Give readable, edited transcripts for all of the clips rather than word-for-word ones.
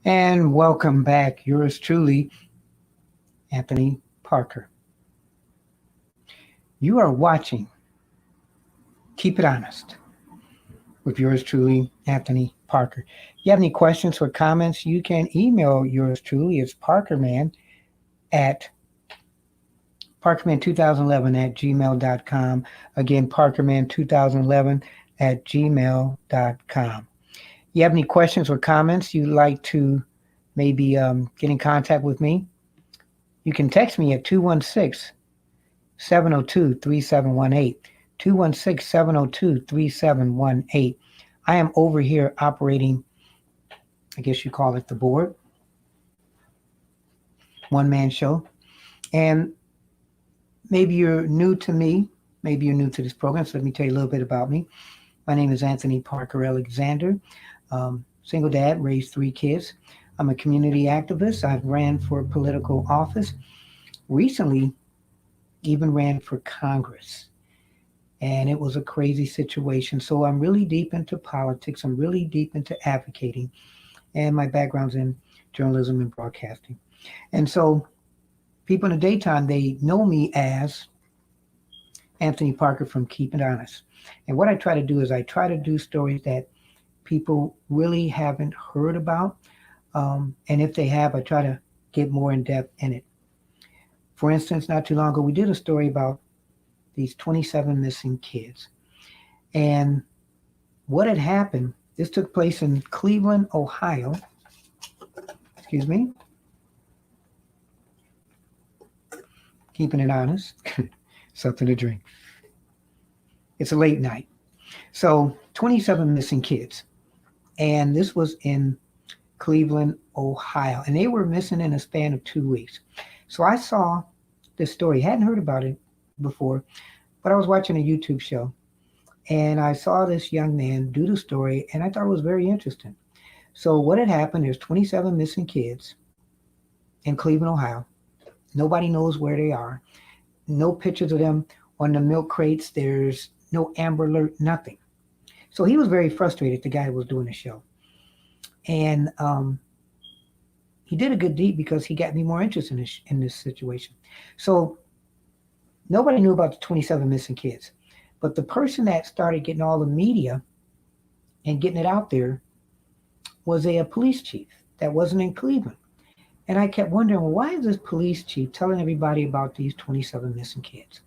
And welcome back. Yours truly, Anthony Parker. You are watching Keep It Honest with yours truly, Anthony Parker. You have any questions or comments, you can email yours truly. It's Parkerman at Parkerman2011 at gmail.com. Again, Parkerman2011 at gmail.com. You have any questions or comments you'd like to maybe get in contact with me? You can text me at 216 702 3718. 216 702 3718. I am over here operating, I guess you call it the board, one man show. And maybe you're new to me, maybe you're new to this program, so let me tell you a little bit about me. My name is Anthony Parker Alexander, single dad, raised three kids. I'm a community activist. I've ran for political office. Recently, even ran for Congress. And it was a crazy situation. So I'm really deep into politics. I'm really deep into advocating. And my background's in journalism and broadcasting. And so people in the daytime, they know me as Anthony Parker from Keep It Honest. And what I try to do is I try to do stories that people really haven't heard about. And if they have, I try to get more in depth in it. For instance, not too long ago, we did a story about these 27 missing kids. And what had happened, this took place in Cleveland, Ohio. Excuse me. Keeping it honest. Something to drink. It's a late night. So 27 missing kids. And this was in Cleveland, Ohio. And they were missing in a span of 2 weeks. So I saw this story. Hadn't heard about it before, but I was watching a YouTube show and I saw this young man do the story and I thought it was very interesting. So what had happened, there's 27 missing kids in Cleveland, Ohio. Nobody knows where they are. No pictures of them on the milk crates. There's no Amber Alert, nothing. So he was very frustrated, the guy who was doing the show. And he did a good deed because he got me more interested in this situation. So nobody knew about the 27 missing kids. But the person that started getting all the media and getting it out there was a police chief that wasn't in Cleveland. And I kept wondering, well, why is this police chief telling everybody about these 27 missing kids?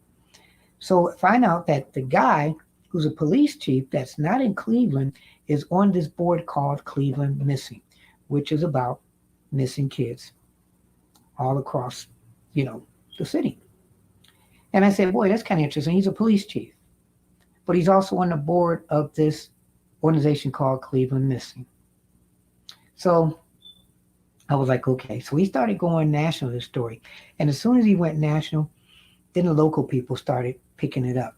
So I find out that the guy who's a police chief that's not in Cleveland is on this board called Cleveland Missing, which is about missing kids all across, the city. And I said, boy, that's kind of interesting. He's a police chief, but he's also on the board of this organization called Cleveland Missing. So I was like, okay. So he started going national, this story. And as soon as he went national, then the local people started picking it up.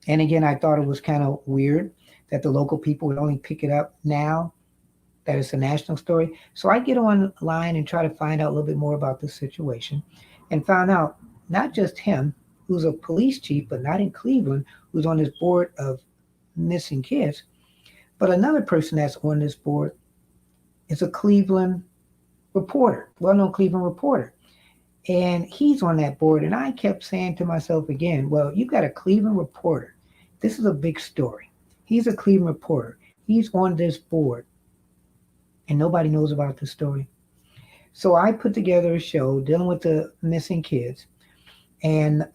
And again, I thought it was kind of weird that the local people would only pick it up now that it's a national story. So I get online and try to find out a little bit more about this situation and found out not just him, who's a police chief, but not in Cleveland, who's on this board of missing kids, but another person that's on this board is a Cleveland reporter, well-known Cleveland reporter. And he's on that board. And I kept saying to myself again, well, you got a Cleveland reporter. This is a big story. He's a Cleveland reporter. He's on this board. And nobody knows about this story. So I put together a show dealing with the missing kids and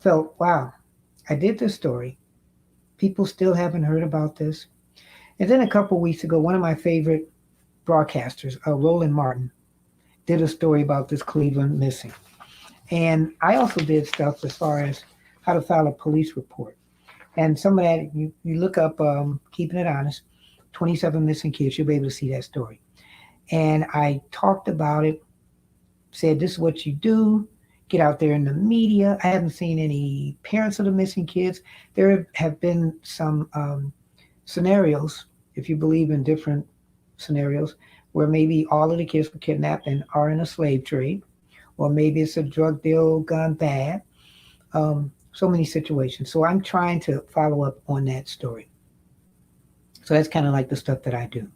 felt, wow, I did this story. People still haven't heard about this. And then a couple of weeks ago, one of my favorite broadcasters, Roland Martin, did a story about this Cleveland missing. And I also did stuff as far as how to file a police report. And some of that, you look up Keeping It Honest, 27 missing kids, you'll be able to see that story. And I talked about it, said this is what you do, get out there in the media. I haven't seen any parents of the missing kids. There have been some scenarios, if you believe in different scenarios, where maybe all of the kids were kidnapped and are in a slave trade, or maybe it's a drug deal gone bad. So many situations. So I'm trying to follow up on that story. So that's kind of like the stuff that I do.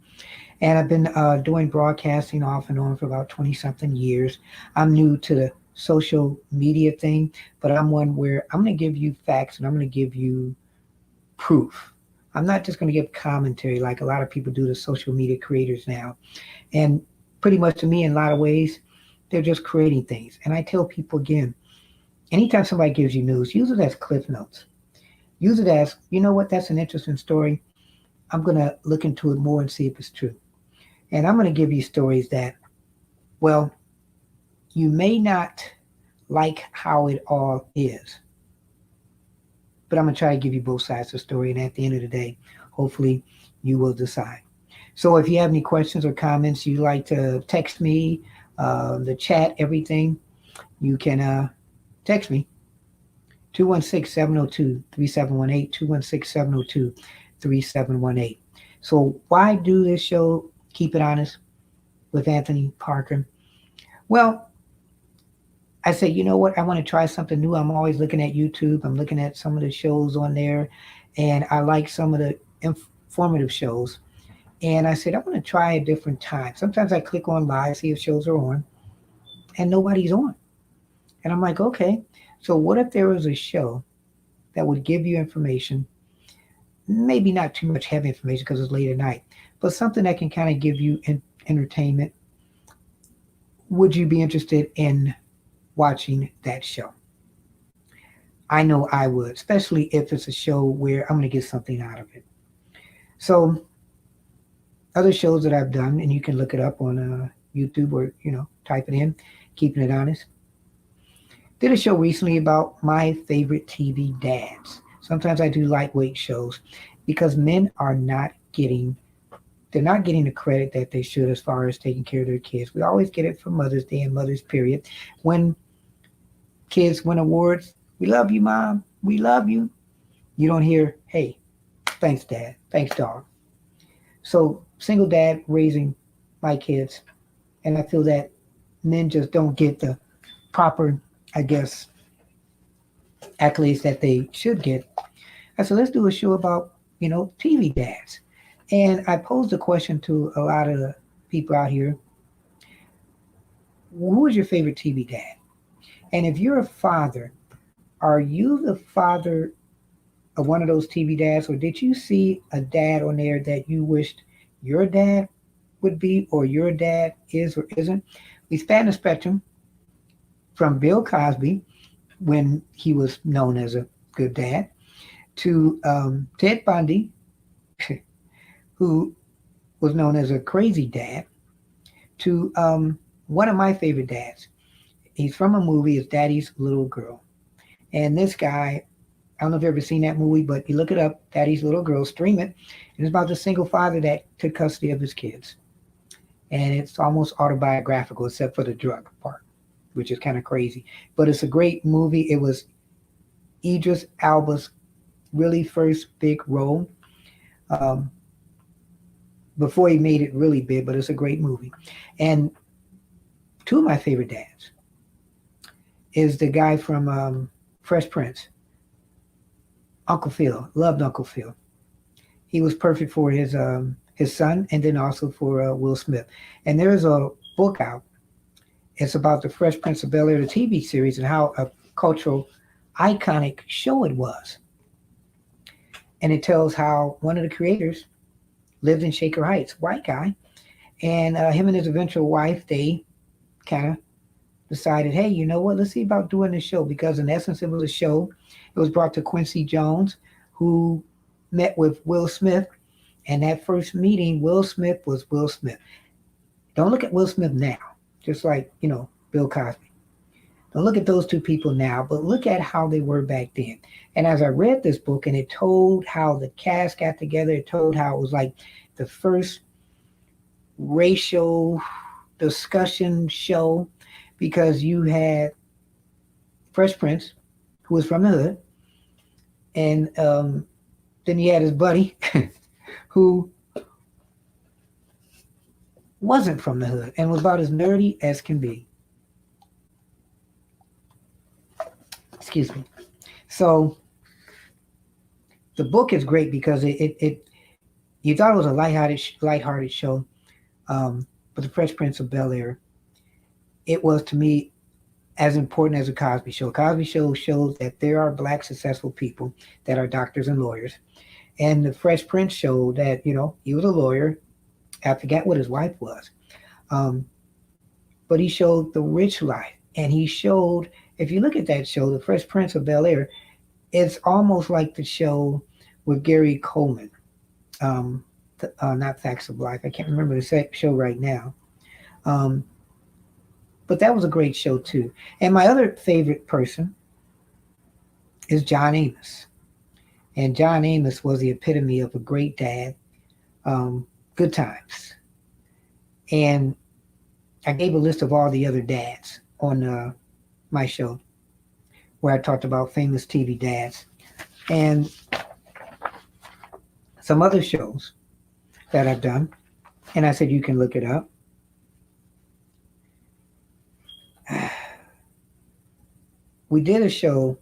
And I've been doing broadcasting off and on for about 20 something years. I'm new to the social media thing, but I'm one where I'm going to give you facts and I'm going to give you proof. I'm not just going to give commentary like a lot of people do to social media creators now. And pretty much to me, in a lot of ways, they're just creating things. And I tell people again, anytime somebody gives you news, use it as cliff notes. Use it as, you know what, that's an interesting story. I'm going to look into it more and see if it's true. And I'm going to give you stories that, well, you may not like how it all is, but I'm going to try to give you both sides of the story. And at the end of the day, hopefully you will decide. So if you have any questions or comments, you'd like to text me, the chat, everything, you can text me 216-702-3718, 216-702-3718. So why do this show, Keep It Honest with Anthony Parker? Well, I said, you know what? I want to try something new. I'm always looking at YouTube. I'm looking at some of the shows on there, and I like some of the informative shows. And I said, I want to try a different time. Sometimes I click on live, see if shows are on, and nobody's on. And I'm like, okay, so what if there was a show that would give you information, maybe not too much heavy information because it's late at night, but something that can kind of give you entertainment? Would you be interested in watching that show? I know I would, especially if it's a show where I'm going to get something out of it. So other shows that I've done, and you can look it up on YouTube or, type it in, Keeping It Honest. Did a show recently about my favorite TV dads. Sometimes I do lightweight shows because men are they're not getting the credit that they should as far as taking care of their kids. We always get it for Mother's Day and Mother's Period. When kids win awards, we love you, Mom. We love you. You don't hear, hey, thanks, Dad. Thanks, dog. So single dad raising my kids. And I feel that men just don't get the proper, I guess, accolades that they should get. I said, let's do a show about, TV dads. And I posed a question to a lot of the people out here. Who is your favorite TV dad? And if you're a father, are you the father of one of those TV dads, or did you see a dad on there that you wished your dad would be, or your dad is or isn't? We span the spectrum from Bill Cosby, when he was known as a good dad, to Ted Bundy, who was known as a crazy dad, to one of my favorite dads. He's from a movie, it's Daddy's Little Girl. And this guy, I don't know if you've ever seen that movie, but you look it up, Daddy's Little Girl, stream it. And it's about the single father that took custody of his kids. And it's almost autobiographical, except for the drug part, which is kind of crazy. But it's a great movie. It was Idris Elba's really first big role. Before he made it really big, but it's a great movie. And two of my favorite dads is the guy from Fresh Prince, Uncle Phil. Loved Uncle Phil. He was perfect for his son, and then also for Will Smith. And there's a book out. It's about the Fresh Prince of Bel-Air, the TV series, and how a cultural, iconic show it was. And it tells how one of the creators lived in Shaker Heights, white guy, and him and his eventual wife, they kind of decided, hey, you know what, let's see about doing this show, because in essence, it was a show. It was brought to Quincy Jones, who met with Will Smith, and that first meeting, Will Smith was Will Smith. Don't look at Will Smith now, just like, Bill Cosby. Don't look at those two people now, but look at how they were back then. And as I read this book, and it told how the cast got together, it told how it was like the first racial discussion show, because you had Fresh Prince, who was from the hood, and then you had his buddy, who wasn't from the hood and was about as nerdy as can be. Excuse me. So the book is great because it You thought it was a lighthearted show, but the Fresh Prince of Bel Air, it was to me as important as a Cosby Show. Cosby Show shows that there are black successful people that are doctors and lawyers, and the Fresh Prince showed that he was a lawyer. I forget what his wife was, um, but he showed the rich life, and he showed. If you look at that show, The Fresh Prince of Bel Air, it's almost like the show with Gary Coleman. Um, not Facts of Life. I can't remember the show right now. Um, but that was a great show too. And my other favorite person is John Amos. And John Amos was the epitome of a great dad. Good times. And I gave a list of all the other dads on my show where I talked about famous TV dads. And some other shows that I've done. And I said, you can look it up. We did a show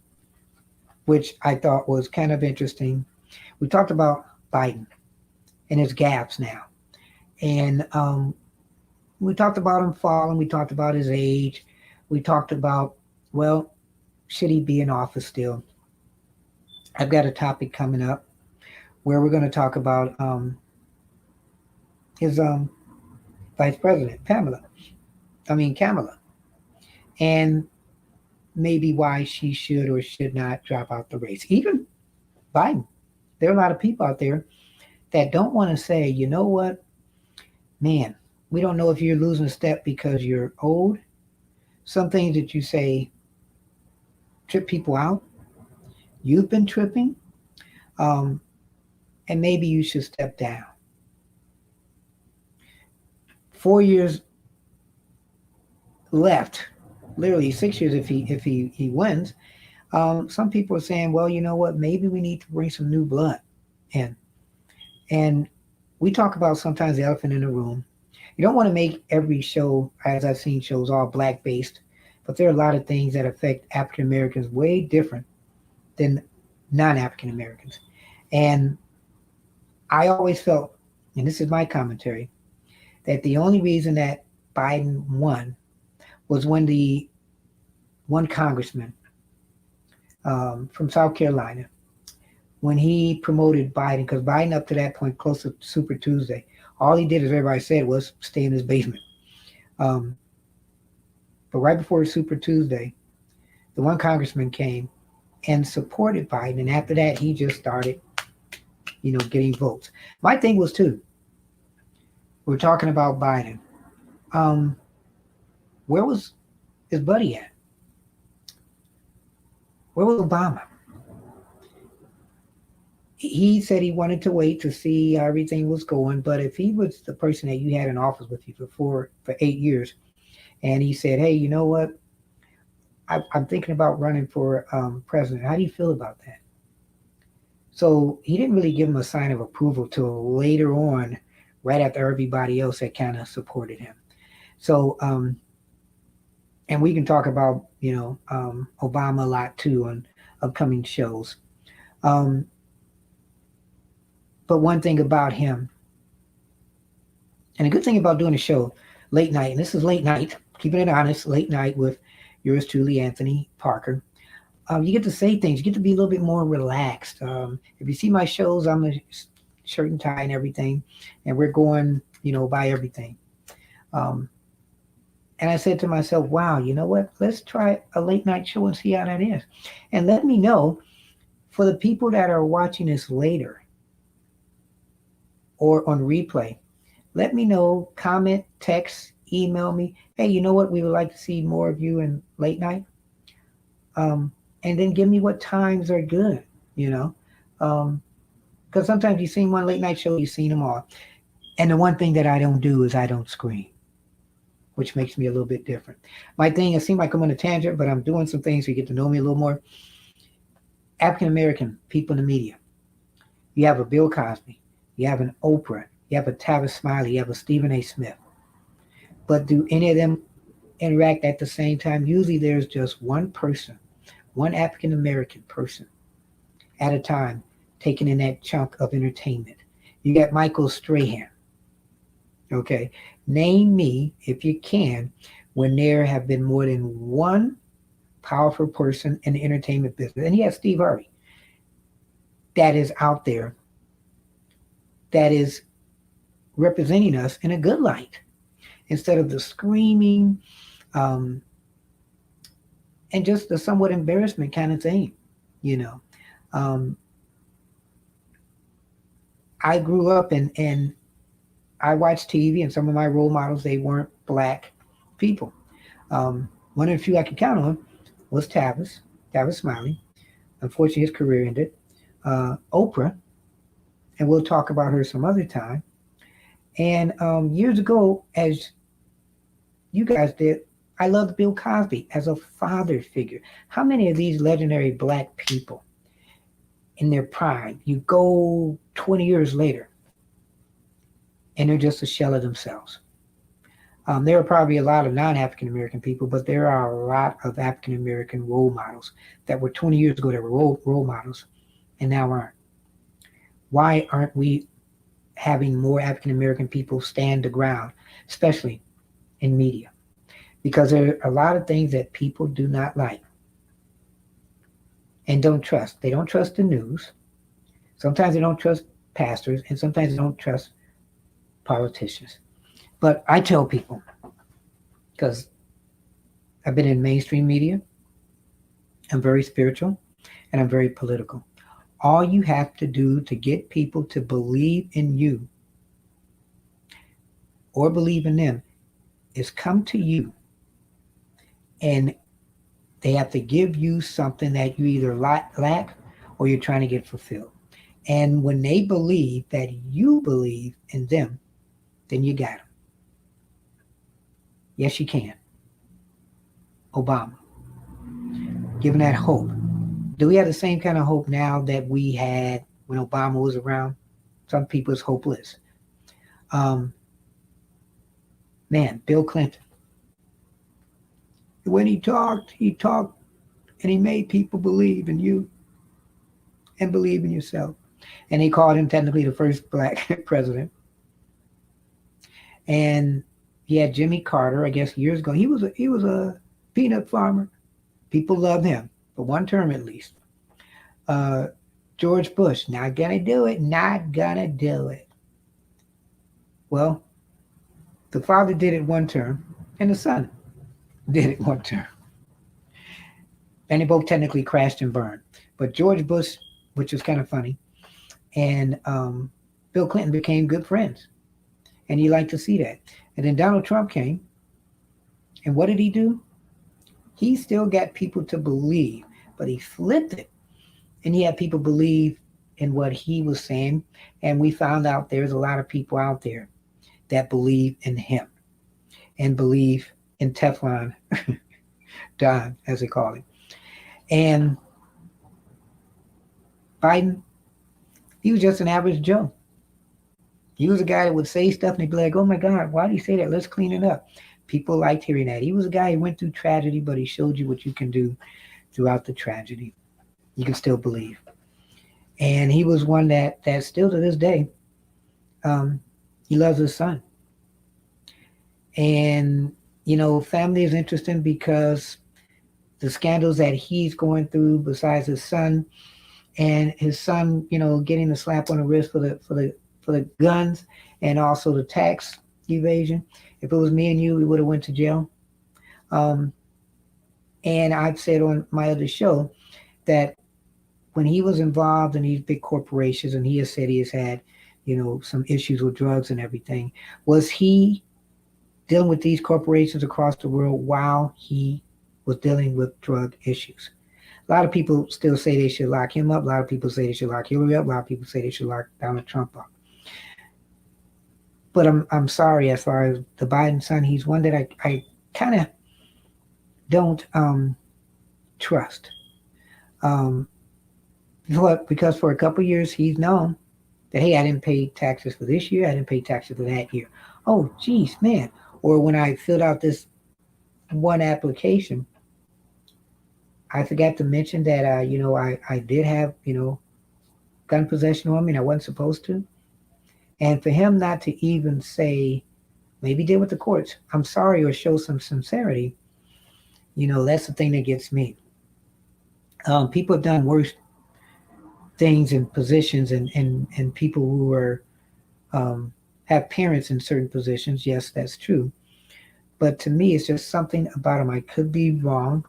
which I thought was kind of interesting. We talked about Biden and his gaps now. And we talked about him falling. We talked about his age. We talked about, well, should he be in office still? I've got a topic coming up where we're going to talk about his vice president, Kamala. And maybe why she should or should not drop out the race. Even Biden. There are a lot of people out there that don't want to say, you know what, man, we don't know if you're losing a step because you're old. Some things that you say trip people out. You've been tripping, and maybe you should step down. 4 years left, literally 6 years if he wins. Some people are saying, well, you know what, maybe we need to bring some new blood in. And we talk about sometimes the elephant in the room. You don't want to make every show, as I've seen shows, all black based, but there are a lot of things that affect African Americans way different than non-African Americans. And I always felt, and this is my commentary, that the only reason that Biden won was when the one congressman from South Carolina, when he promoted Biden, because Biden up to that point, close to Super Tuesday, all he did, as everybody said, was stay in his basement. But right before Super Tuesday, the one congressman came and supported Biden. And after that, he just started, getting votes. My thing was, too, we're talking about Biden. Where was his buddy at? Where was Obama? He said he wanted to wait to see how everything was going. But if he was the person that you had in office with you for 8 years, and he said, hey, you know what? I'm thinking about running for president. How do you feel about that? So he didn't really give him a sign of approval till later on, right after everybody else had kind of supported him. So, and we can talk about, Obama a lot too on upcoming shows. But one thing about him, and a good thing about doing a show late night, and this is late night, keeping it honest, late night with yours truly, Anthony Parker. You get to say things. You get to be a little bit more relaxed. If you see my shows, I'm a shirt and tie and everything, and we're going, by everything. And I said to myself, wow, you know what? Let's try a late night show and see how that is. And let me know, for the people that are watching this later or on replay, let me know, comment, text, email me. Hey, you know what? We would like to see more of you in late night. And then give me what times are good, because sometimes you've seen one late night show, you've seen them all. And the one thing that I don't do is I don't scream, which makes me a little bit different. My thing, it seems like I'm on a tangent, but I'm doing some things so you get to know me a little more. African-American people in the media. You have a Bill Cosby. You have an Oprah. You have a Tavis Smiley. You have a Stephen A. Smith. But do any of them interact at the same time? Usually there's just one person, one African-American person at a time taking in that chunk of entertainment. You got Michael Strahan. Okay. Name me, if you can, when there have been more than one powerful person in the entertainment business. And he has Steve Harvey that is out there that is representing us in a good light instead of the screaming um, and just the somewhat embarrassment kind of thing, you know. Um, I grew up and I watched TV, and some of my role models, they weren't black people. One of the few I could count on was Tavis Smiley. Unfortunately, his career ended. Oprah, and we'll talk about her some other time. And years ago, as you guys did, I loved Bill Cosby as a father figure. How many of these legendary black people in their prime, you go 20 years later, and they're just a shell of themselves? There are probably a lot of non-African American people, but there are a lot of African American role models that were 20 years ago that were role models and now aren't. Why aren't we having more African American people stand the ground, especially in media? Because there are a lot of things that people do not like and don't trust. They don't trust the news. Sometimes they don't trust pastors, and sometimes they don't trust politicians. But I tell people, because I've been in mainstream media, I'm very spiritual, and I'm very political. All you have to do to get people to believe in you or believe in them is come to you, and they have to give you something that you either lack or you're trying to get fulfilled. And when they believe that you believe in them, then you got them. Yes, you can. Obama, giving that hope. Do we have the same kind of hope now that we had when Obama was around? Some people it's hopeless. Um, Man, Bill Clinton. When he talked and he made people believe in you and believe in yourself. And they called him technically the first black president. And he had Jimmy Carter, I guess years ago. He was a peanut farmer. People loved him for one term at least. Uh, George Bush, not gonna do it, not gonna do it. Well, the father did it one term, and the son did it one term. And they both technically crashed and burned. But George Bush, which was kind of funny, and Bill Clinton became good friends. And you like to see that. And then Donald Trump came, and what did he do? He still got people to believe, but he flipped it. And he had people believe in what he was saying. And we found out there's a lot of people out there that believe in him and believe in Teflon Don, as they call him. And Biden, he was just an average Joe. He was a guy that would say stuff and he'd be like, oh my God, why do you say that? Let's clean it up. People liked hearing that. He was a guy who went through tragedy, but he showed you what you can do throughout the tragedy. You can still believe. And he was one that still to this day, he loves his son. And, family is interesting because the scandals that he's going through besides his son and his son, getting the slap on the wrist for the guns and also the tax evasion. If it was me and you, we would have went to jail. Um, and I've said on my other show that when he was involved in these big corporations, and he has said he has had, some issues with drugs and everything, was he dealing with these corporations across the world while he was dealing with drug issues? A lot of people still say they should lock him up. A lot of people say they should lock Hillary up. A lot of people say they should lock Donald Trump up. But I'm sorry, as far as the Biden son, he's one that I kind of don't trust. Because for a couple of years he's known that, hey, I didn't pay taxes for this year, I didn't pay taxes for that year. Oh, geez, man. Or when I filled out this one application, I forgot to mention that, I did have, gun possession on me and I wasn't supposed to. And for him not to even say, maybe did with the courts, I'm sorry, or show some sincerity, that's the thing that gets me. People have done worse things and positions, and people who are um, have parents in certain positions. Yes, that's true. But to me, it's just something about him. I could be wrong,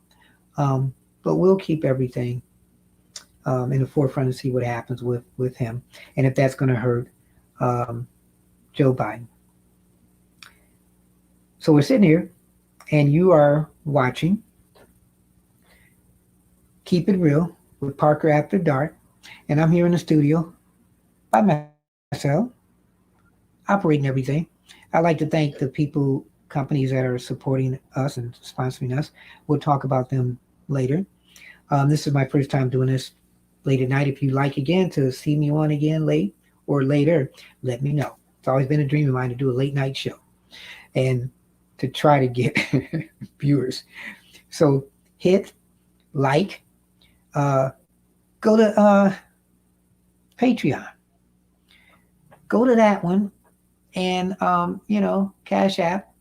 um, but we'll keep everything in the forefront and see what happens with him, and if that's going to hurt um, Joe Biden. So we're sitting here, and you are watching Keep It Real with Parker After Dark, and I'm here in the studio by myself, operating everything. I'd like to thank the people, companies that are supporting us and sponsoring us. We'll talk about them later. This is my first time doing this late at night. If you like again to see me on again late or later, let me know. It's always been a dream of mine to do a late night show and to try to get viewers. So hit like, uh, go to Patreon, go to that one, and Cash App,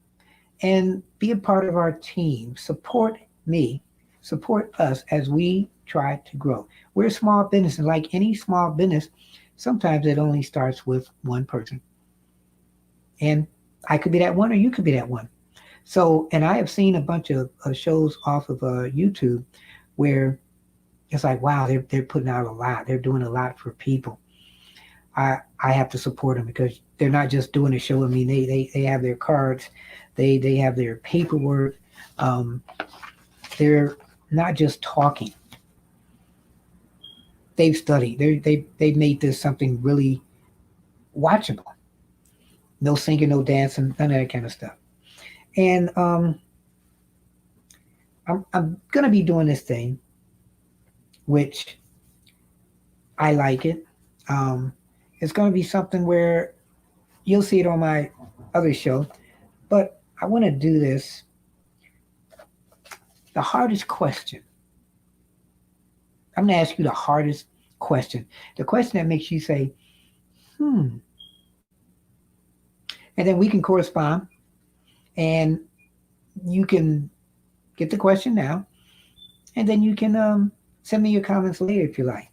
and be a part of our team. Support me, support us as we try to grow. We're a small business, and like any small business, sometimes it only starts with one person. And I could be that one, or you could be that one. So, and I have seen a bunch of shows off of YouTube where it's like, wow, they're putting out a lot. They're doing a lot for people. I have to support them because they're not just doing a show. I mean, they have their cards, they have their paperwork. Um, they're not just talking. They've studied. They've made this something really watchable. No singing, no dancing, none of that kind of stuff. And I'm gonna be doing this thing, which I like it. Um, it's gonna be something where you'll see it on my other show, but I want to do this. The hardest question. I'm gonna ask you the hardest question. The question that makes you say, hmm. And then we can correspond, and you can get the question now, and then you can send me your comments later if you like.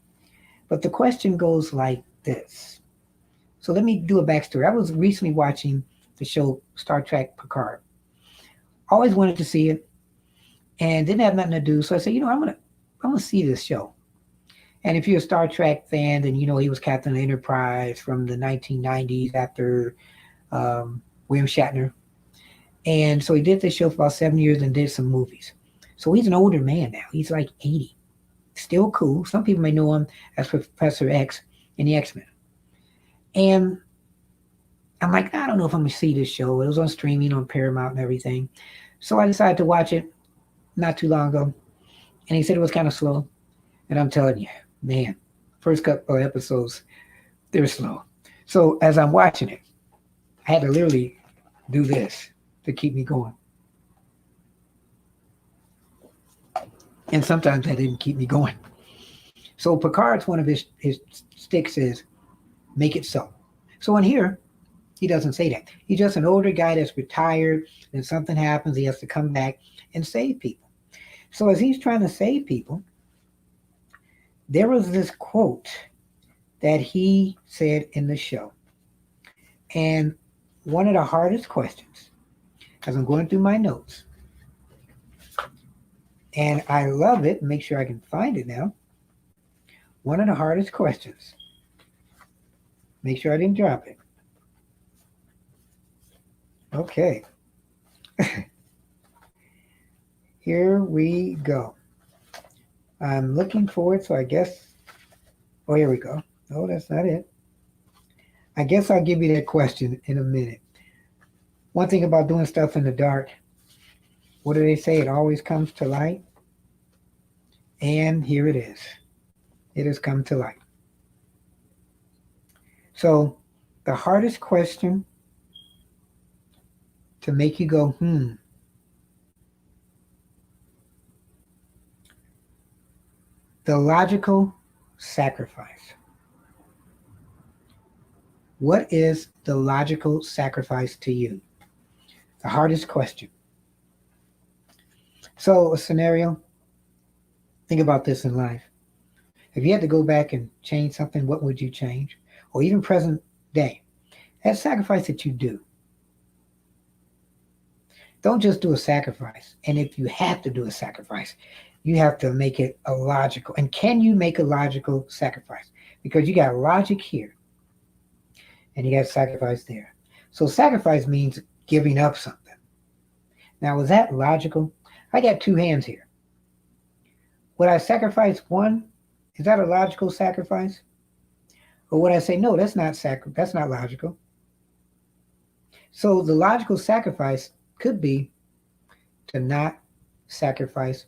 But the question goes like this. So let me do a backstory. I was recently watching the show Star Trek Picard. Always wanted to see it and didn't have nothing to do. So I said, I'm gonna see this show. And if you're a Star Trek fan, then you know he was Captain of Enterprise from the 1990s after William Shatner. And so he did this show for about 7 years and did some movies. So he's an older man now. He's like 80. Still cool. Some people may know him as Professor X in the X-Men. And I'm like, I don't know if I'm going to see this show. It was on streaming on Paramount and everything. So I decided to watch it not too long ago. And he said it was kind of slow. And I'm telling you, man, first couple of episodes, they're slow. So as I'm watching it, I had to literally do this to keep me going. And sometimes that didn't keep me going. So Picard's one of his sticks is make it so. So in here, he doesn't say that. He's just an older guy that's retired, and something happens, he has to come back and save people. So as he's trying to save people, there was this quote that he said in the show. And one of the hardest questions, as I'm going through my notes, and I love it, make sure I can find it now. One of the hardest questions. Make sure I didn't drop it. Okay. Here we go. I'm looking forward, so I guess. Oh, here we go. No, that's not it. I guess I'll give you that question in a minute. One thing about doing stuff in the dark, what do they say? It always comes to light. And here it is. It has come to light. So, the hardest question to make you go, the logical sacrifice. What is the logical sacrifice to you? The hardest question. So, a scenario, think about this in life. If you had to go back and change something, what would you change? Or even present day, that sacrifice that you do, don't just do a sacrifice. And if you have to do a sacrifice, you have to make it a logical. And can you make a logical sacrifice? Because you got logic here and you got sacrifice there. So sacrifice means giving up something. Now, is that logical? I got two hands here. Would I sacrifice one? Is that a logical sacrifice? Or would I say, no, that's not logical. So the logical sacrifice could be to not sacrifice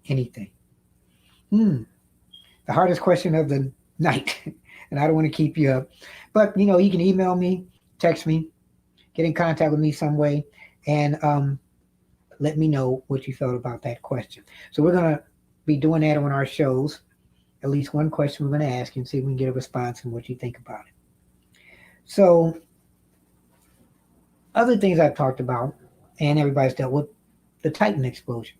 anything. The hardest question of the night. And I don't want to keep you up. But, you can email me, text me, get in contact with me some way, and let me know what you felt about that question. So we're going to be doing that on our shows. At least one question we're going to ask you and see if we can get a response and what you think about it. So other things I've talked about, and everybody's dealt with, the Titan explosion.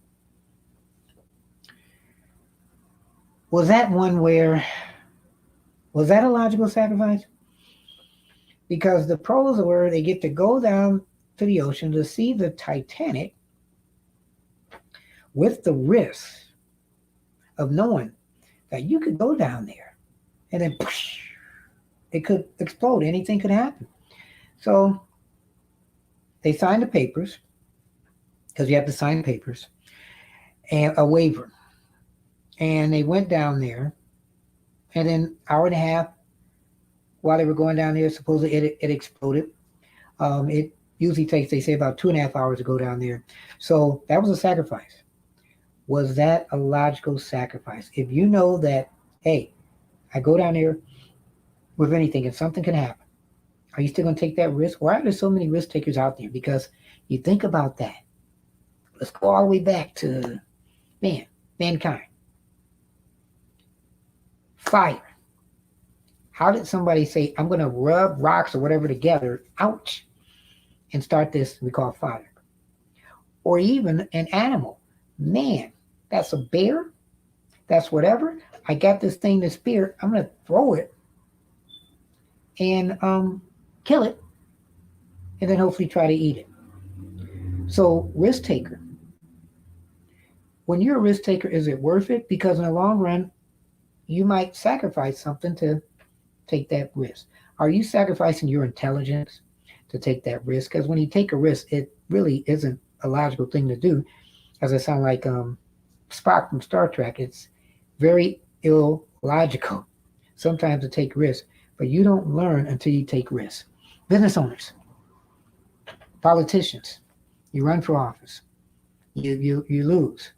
Was that a logical sacrifice? Because the pros were they get to go down to the ocean to see the Titanic with the risk of knowing that you could go down there and then it could explode. Anything could happen. So they signed the papers, because you have to sign papers, and a waiver. And they went down there, and then hour and a half while they were going down there, supposedly it exploded. It usually takes, they say, about 2.5 hours to go down there. So that was a sacrifice. Was that a logical sacrifice? If you know that, hey, I go down there with anything and something can happen, are you still going to take that risk? Why are there so many risk takers out there? Because you think about that. Let's go all the way back to mankind. Fire. How did somebody say, I'm going to rub rocks or whatever together, ouch, and start this we call fire? Or even an animal. Man, that's a bear. That's whatever. I got this thing, this spear. I'm going to throw it and kill it, and then hopefully try to eat it. So risk taker. When you're a risk taker, is it worth it? Because in the long run, you might sacrifice something to take that risk. Are you sacrificing your intelligence to take that risk? Because when you take a risk, it really isn't a logical thing to do. As I sound like Spock from Star Trek, it's very illogical sometimes to take risks, but you don't learn until you take risks. Business owners, politicians, you run for office, you lose.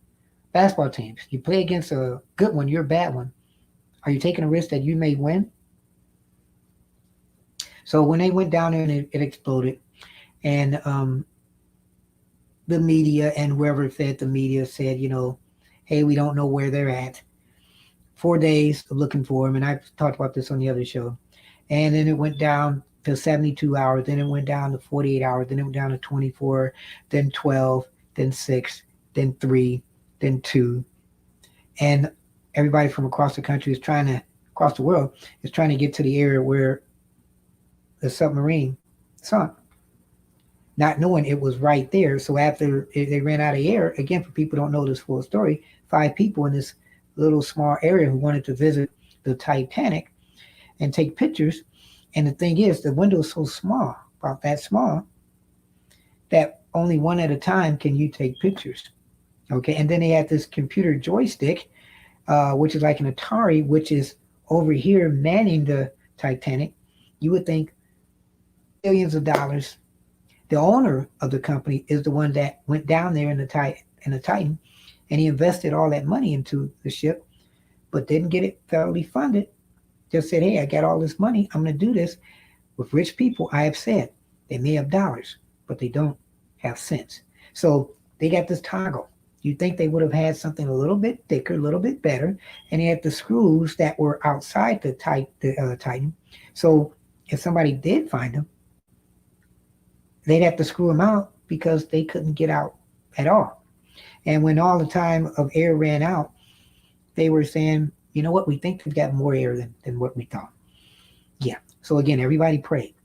Basketball teams, you play against a good one, you're a bad one. Are you taking a risk that you may win? So when they went down there and it exploded, and the media and whoever fed the media said, hey, we don't know where they're at. 4 days of looking for them, and I've talked about this on the other show. And then it went down to 72 hours, then it went down to 48 hours, then it went down to 24, then 12, then 6, then 3, then 2. And everybody from across the country across the world is trying to get to the area where the submarine sunk, not knowing it was right there. So after they ran out of air, again, for people who don't know this full story, 5 people in this little small area who wanted to visit the Titanic and take pictures. And the thing is, the window is so small, about that small, that only one at a time can you take pictures. Okay, and then they had this computer joystick, which is like an Atari, which is over here manning the Titanic. You would think billions of dollars. The owner of the company is the one that went down there in the Titan, and he invested all that money into the ship, but didn't get it thoroughly funded. Just said, hey, I got all this money. I'm going to do this with rich people. I have said they may have dollars, but they don't have sense. So they got this toggle. You'd think they would have had something a little bit thicker, a little bit better, and they had the screws that were outside the Titan. So if somebody did find them, they'd have to screw them out because they couldn't get out at all. And when all the time of air ran out, they were saying, you know what, we think we've got more air than what we thought. Yeah. So again, everybody prayed.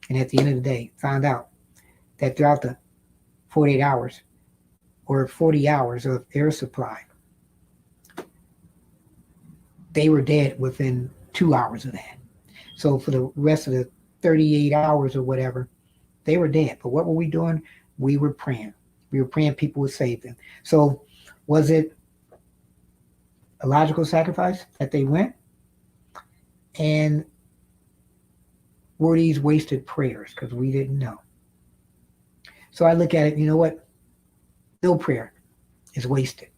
And at the end of the day, found out that throughout the 48 hours or 40 hours of air supply, they were dead within 2 hours of that. So for the rest of the 38 hours or whatever, they were dead. But what were we doing? We were praying. We were praying people would save them. So was it a logical sacrifice that they went? And were these wasted prayers? Because we didn't know. So I look at it, you know what? No prayer is wasted.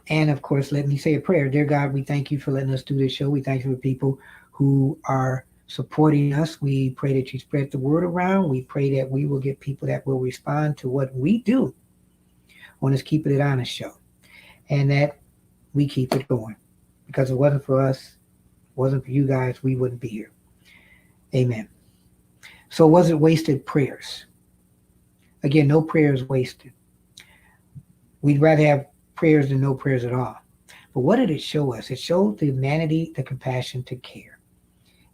And of course, let me say a prayer. Dear God, we thank you for letting us do this show. We thank you for people who are supporting us. We pray that you spread the word around. We pray that we will get people that will respond to what we do on this Keeping It Honest show. And that we keep it going. Because if it wasn't for us, it wasn't for you guys, we wouldn't be here. Amen. So was it wasted prayers? Again, no prayer is wasted. We'd rather have prayers than no prayers at all. But what did it show us? It showed the humanity, the compassion to care.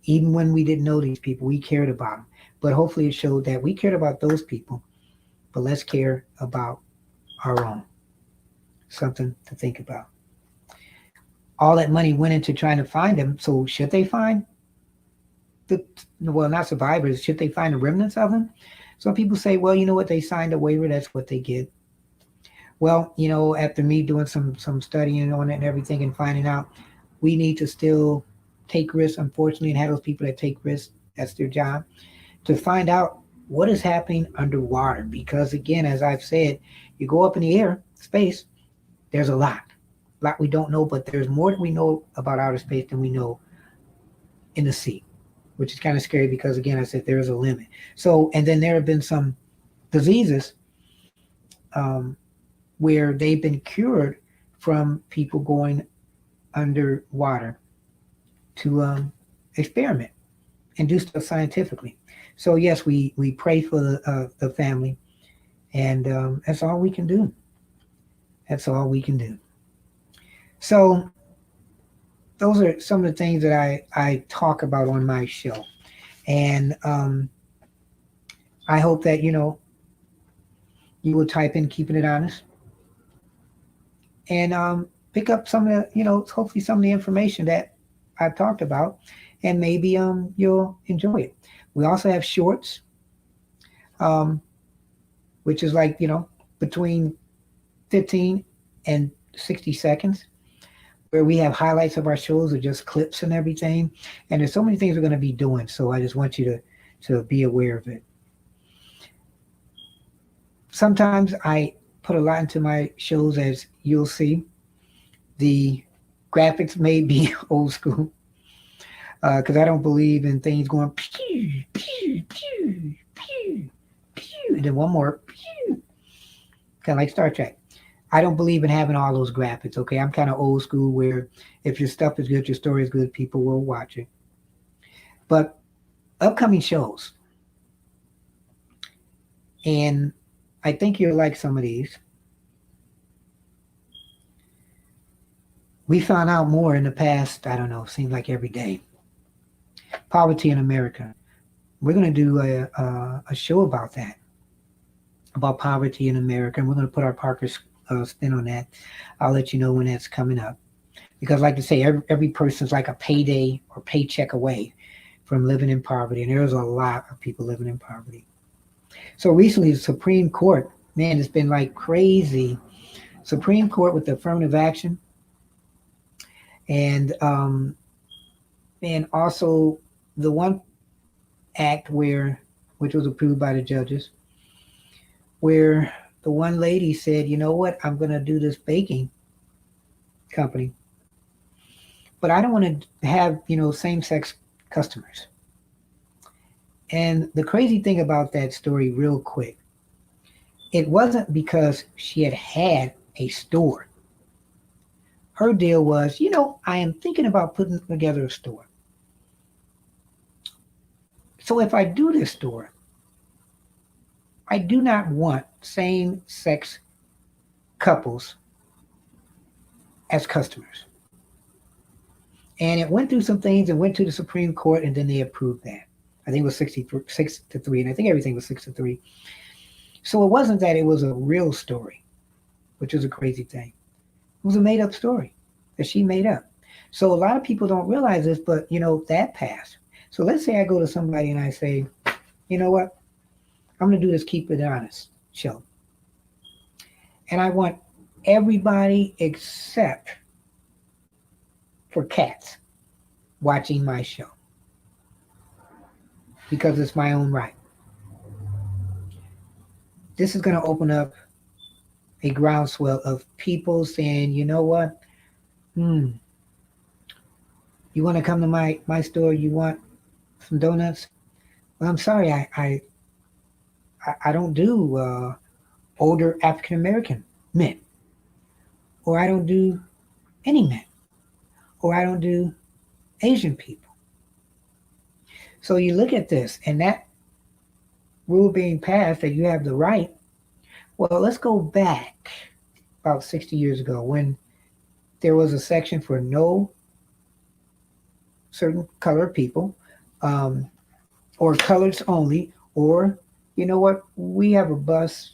Even when we didn't know these people, we cared about them. But hopefully it showed that we cared about those people, but let's care about our own. Something to think about. All that money went into trying to find them. So should they find not survivors, should they find the remnants of them? Some people say, well, you know what, they signed a waiver, that's what they get. Well, you know, after me doing some studying on it and everything and finding out, we need to still take risks, unfortunately, and have those people that take risks, that's their job, to find out what is happening underwater. Because again, as I've said, you go up in the air, space, there's a lot we don't know, but there's more that we know about outer space than we know in the sea, which is kind of scary because, again, I said there is a limit. So, and then there have been some diseases where they've been cured from people going underwater to experiment and do stuff scientifically. So yes, we pray for the family, and that's all we can do. That's all we can do. So those are some of the things that I talk about on my show. And I hope that, you know, you will type in Keeping It Honest and pick up some of the, you know, hopefully some of the information that I've talked about, and maybe you'll enjoy it. We also have shorts, which is like, you know, between 15 and 60 seconds, where we have highlights of our shows or just clips and everything. And there's so many things we're going to be doing. So I just want you to be aware of it. Sometimes I put a lot into my shows, as you'll see. The graphics may be old school because I don't believe in things going pew, pew, pew, pew, pew, and then one more pew, kind of like Star Trek. I don't believe in having all those graphics, okay? I'm kind of old school where if your stuff is good, your story is good, people will watch it. But upcoming shows, and I think you'll like some of these. We found out more in the past, I don't know, seems like every day. Poverty in America. We're going to do a show about that, about poverty in America, and we're going to put our Parker's spin on that. I'll let you know when that's coming up. Because like to say, every person's like a payday or paycheck away from living in poverty, and there's a lot of people living in poverty. So recently, the Supreme Court, man, it's been like crazy. Supreme Court with the affirmative action, and also the one act which was approved by the judges, where the one lady said, you know what, I'm going to do this baking company, but I don't want to have, you know, same-sex customers. And the crazy thing about that story, real quick, it wasn't because she had a store. Her deal was, you know, I am thinking about putting together a store. So if I do this store, I do not want same-sex couples as customers. And it went through some things and went to the Supreme Court, and then they approved that. I think it was 6-3, and I think everything was 6-3. So it wasn't that it was a real story, which is a crazy thing. It was a made-up story that she made up. So a lot of people don't realize this, but that passed. So let's say I go to somebody and I say, you know what? I'm going to do this Keep It Honest show. And I want everybody except for cats watching my show, because it's my own right. This is going to open up a groundswell of people saying, you know what? You want to come to my store? You want some donuts? Well, I'm sorry, I don't do older African American men, or I don't do any men, or I don't do Asian people. So you look at this, and that rule being passed that you have the right. Well, let's go back about 60 years ago when there was a section for no certain color people, or colors only, or you know what? We have a bus.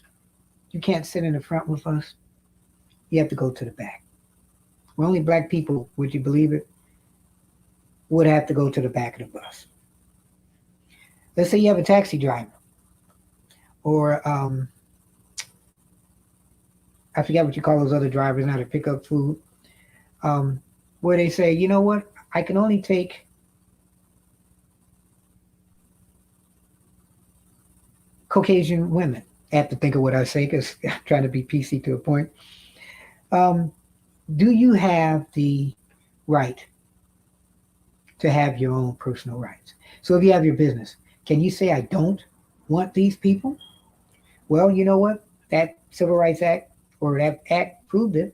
You can't sit in the front with us. You have to go to the back. Where only black people, would you believe it, would have to go to the back of the bus. Let's say you have a taxi driver, or I forget what you call those other drivers now to pick up food, where they say, you know what, I can only take Caucasian women. I have to think of what I say because I'm trying to be PC to a point. Do you have the right to have your own personal rights? So if you have your business, can you say I don't want these people? Well, you know what? That Civil Rights Act, or that act, proved it.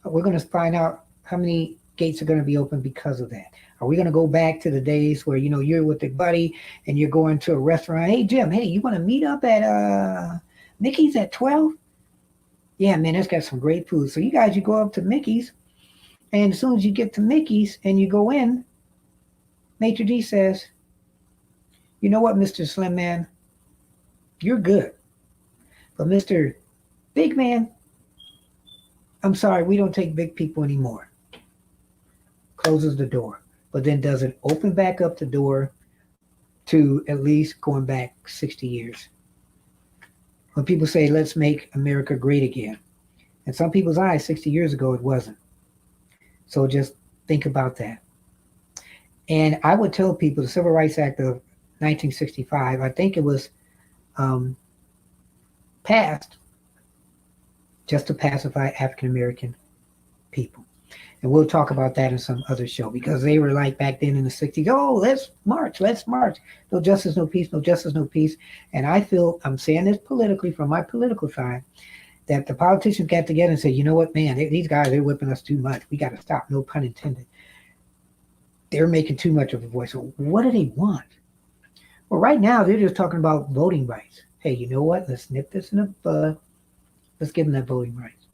We're going to find out how many gates are going to be open because of that. Are we going to go back to the days where, you're with a buddy and you're going to a restaurant? Hey, Jim, hey, you want to meet up at Mickey's at 12? Yeah, man, that's got some great food. So you go up to Mickey's, and as soon as you get to Mickey's and you go in, Maitre D says, you know what, Mr. Slim Man, you're good. But Mr. Big Man, I'm sorry, we don't take big people anymore. Closes the door, but then doesn't open back up the door to at least going back 60 years. When people say, let's make America great again. In some people's eyes, 60 years ago, it wasn't. So just think about that. And I would tell people the Civil Rights Act of 1965, I think it was passed just to pacify African American people. And we'll talk about that in some other show, because they were like back then in the 60s, oh, let's march. No justice, no peace, no justice, no peace. And I feel, I'm saying this politically from my political side, that the politicians got together and said, you know what, man, these guys, they're whipping us too much. We got to stop, no pun intended. They're making too much of a voice. So what do they want? Well, right now, they're just talking about voting rights. Hey, you know what? Let's nip this in the bud. Let's give them that voting rights.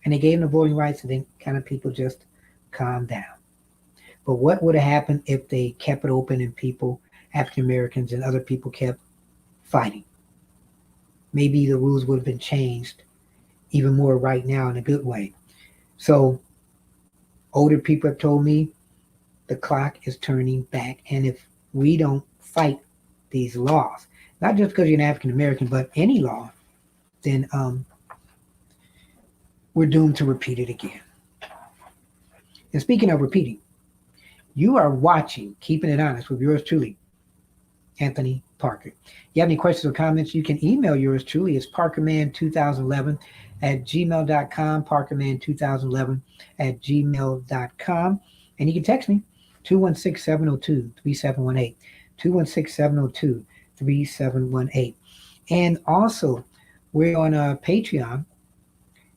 And they gave them the voting rights, and then kind of people just calmed down. But what would have happened if they kept it open and people, African Americans and other people, kept fighting? Maybe the rules would have been changed even more right now in a good way. So older people have told me the clock is turning back. And if we don't fight these laws, not just because you're an African American, but any law, then we're doomed to repeat it again. And speaking of repeating, you are watching Keeping It Honest with yours truly, Anthony Parker. If you have any questions or comments, you can email yours truly. It's parkerman2011 at gmail.com, parkerman2011 at gmail.com. And you can text me, 216-702-3718, 216-702-3718. And also, we're on Patreon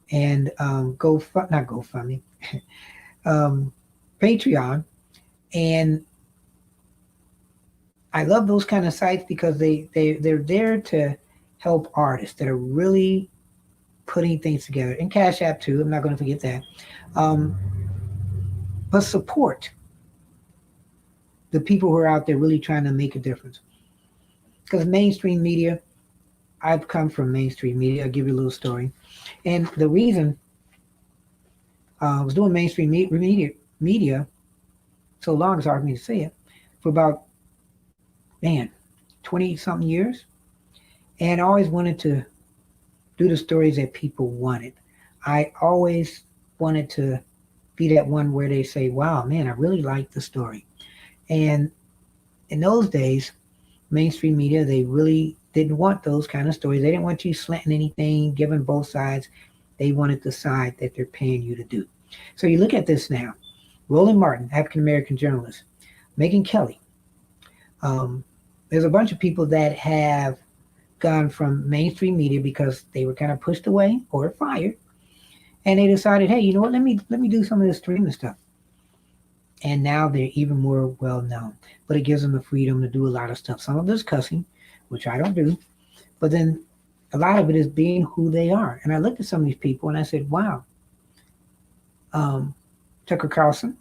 and GoFundMe, Patreon. And I love those kind of sites because they're there to help artists that are really putting things together. And Cash App too. I'm not going to forget that. Um, but support the people who are out there really trying to make a difference. Because mainstream media, I've come from mainstream media. I'll give you a little story. And the reason I was doing mainstream media so long, it's hard for me to say it, for about, man, 20 something years. And I always wanted to do the stories that people wanted. I always wanted to be that one where they say, wow, man, I really like the story. And in those days, mainstream media, they really didn't want those kind of stories. They didn't want you slanting anything, giving both sides. They wanted the side that they're paying you to do. So you look at this now. Roland Martin, African American journalist. Megyn Kelly. There's a bunch of people that have gone from mainstream media because they were kind of pushed away or fired, and they decided, hey, you know what? Let me do some of this streaming stuff. And now they're even more well known. But it gives them the freedom to do a lot of stuff. Some of it is cussing, which I don't do, but then a lot of it is being who they are. And I looked at some of these people and I said, wow, Tucker Carlson.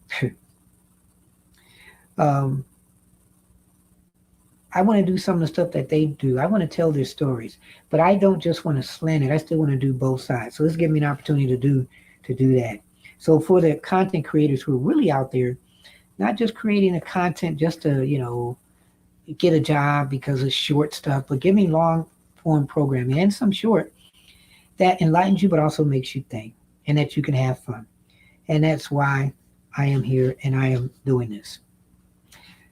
I want to do some of the stuff that they do. I want to tell their stories, but I don't just want to slant it. I still want to do both sides. So this gives me an opportunity to do that. So for the content creators who are really out there, not just creating the content just to, get a job because it's short stuff, but giving long form programming and some short that enlightens you, but also makes you think and that you can have fun. And that's why I am here and I am doing this.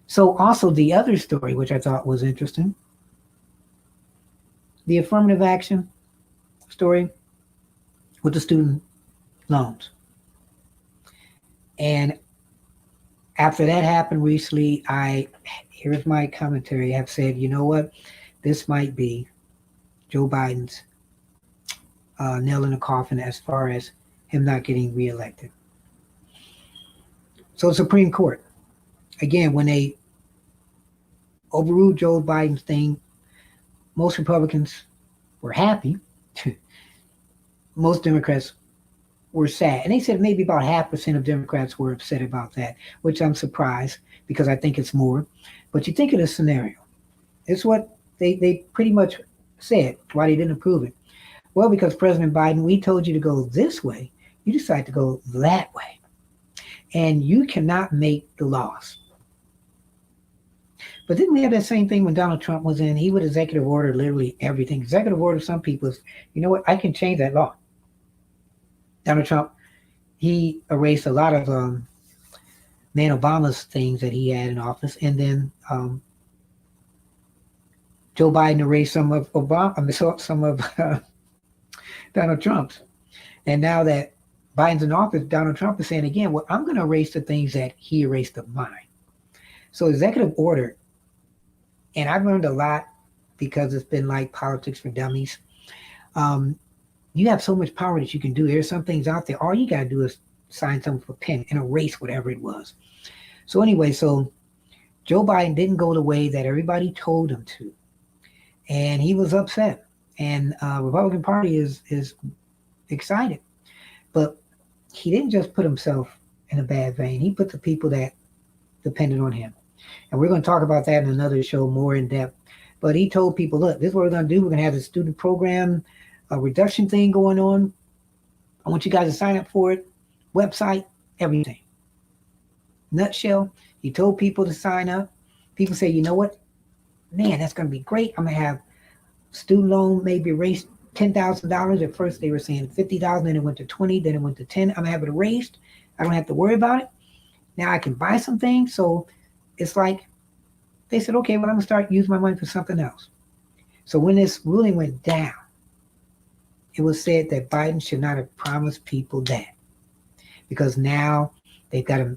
So also the other story, which I thought was interesting, the affirmative action story with the student loans. And after that happened recently, here's my commentary, I've said, you know what, this might be Joe Biden's nail in the coffin as far as him not getting reelected. So the Supreme Court, again, when they overruled Joe Biden's thing, most Republicans were happy. Most Democrats were sad. And they said maybe about 0.5% of Democrats were upset about that, which I'm surprised because I think it's more. But you think of the scenario. It's what they pretty much said, why they didn't approve it. Well, because President Biden, we told you to go this way. You decide to go that way. And you cannot make the laws. But didn't we have that same thing when Donald Trump was in? He would executive order literally everything. Executive order, some people is, you know what, I can change that law. Donald Trump, he erased a lot of Obama's things that he had in office. And then Joe Biden erased some of Donald Trump's. And now that Biden's in office, Donald Trump is saying again, well, I'm going to erase the things that he erased of mine. So executive order, and I've learned a lot because it's been like politics for dummies. You have so much power that you can do. There's some things out there. All you got to do is sign something with a pen and erase whatever it was. So anyway, so Joe Biden didn't go the way that everybody told him to. And he was upset. And Republican Party is excited. But he didn't just put himself in a bad vein. He put the people that depended on him. And we're going to talk about that in another show more in depth. But he told people, look, this is what we're going to do. We're going to have a student program, a reduction thing going on. I want you guys to sign up for it. Website, everything. Nutshell, he told people to sign up. People say, you know what? Man, that's going to be great. I'm going to have student loan maybe erased $10,000. At first they were saying $50,000, then it went to 20, then it went to 10. I'm going to have it erased. I don't have to worry about it. Now I can buy some things. So it's like they said, okay, well, I'm going to start using my money for something else. So when this ruling went down, it was said that Biden should not have promised people that, because now they've got to